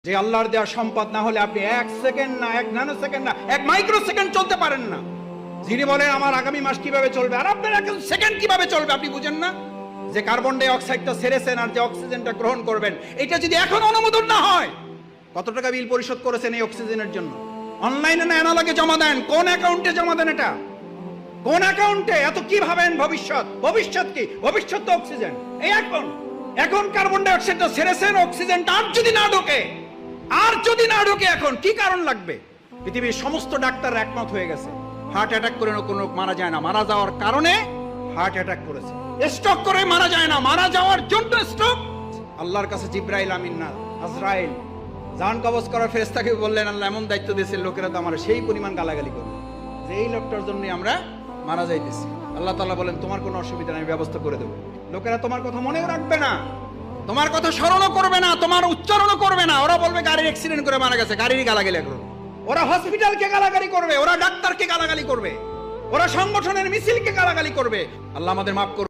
যে আল্লাহর দেওয়া সম্পদ না হলে আপনি 1 সেকেন্ড না 1 ন্যানো সেকেন্ড না 1 মাইক্রো সেকেন্ড চলতে পারেন না। যিনি বলেন আমার আগামী মাস কিভাবে চলবে, আর আপনার 1 সেকেন্ড কিভাবে চলবে আপনি বুঝেন না? যে কার্বন ডাই অক্সাইডটা ছেড়েছেন আর যে অক্সিজেনটা গ্রহণ করবেন, এটা যদি এখন অনুমোদন না হয়, কত টাকা বিল পরিশোধ করেছেন এই অক্সিজেনের জন্য? অনলাইনে না অ্যানালগে জমা দেন? কোন অ্যাকাউন্টে জমা দেন? এটা কোন অ্যাকাউন্টে? এত কি ভাবেন ভবিষ্যৎ? ভবিষ্যৎ কি? ভবিষ্যৎ তো অক্সিজেন। এই এখন কার্বন ডাই অক্সাইডটা ছেড়েছেন, অক্সিজেনটা আর যদি না ঢোকে এখন কি কারণ লাগবে? পৃথিবীর সমস্ত ডাক্তার একমত হয়ে গেছে, হার্ট অ্যাটাক করে কোনো মারা যায় না, মারা যাওয়ার কারণে হার্ট অ্যাটাক করেছে। স্ট্রোক করে মারা যায় না, মারা যাওয়ার জন্য স্ট্রোক। আল্লাহর কাছে জিব্রাইল আমিন না আজরাইল জান কবজ করার ফেরেশতাকে বললেন, আল্লাহ এমন দায়িত্ব দিয়েছেন, লোকেরা তো আমার সেই পরিমাণ গালাগালি করবে যে এই লোকটার জন্য আমরা মারা যাইতেছি। আল্লাহ তাআলা বলেন, তোমার কোনো অসুবিধা নেই, ব্যবস্থা করে দেবো। লোকেরা তোমার কথা মনেও রাখবে না, তোমার কথা স্মরণও করবে না, তোমার উচ্চারণও করবে না। ওরা বলবে গাড়ির অ্যাক্সিডেন্ট করে মারা গেছে, গাড়িরই গালাগালি করবে। ওরা হসপিটালকে গালাগালি করবে, ওরা ডাক্তারকে গালাগালি করবে, ওরা সংগঠনের মিছিলকে গালাগালি করবে। আল্লাহ আমাদের মাফ করবে।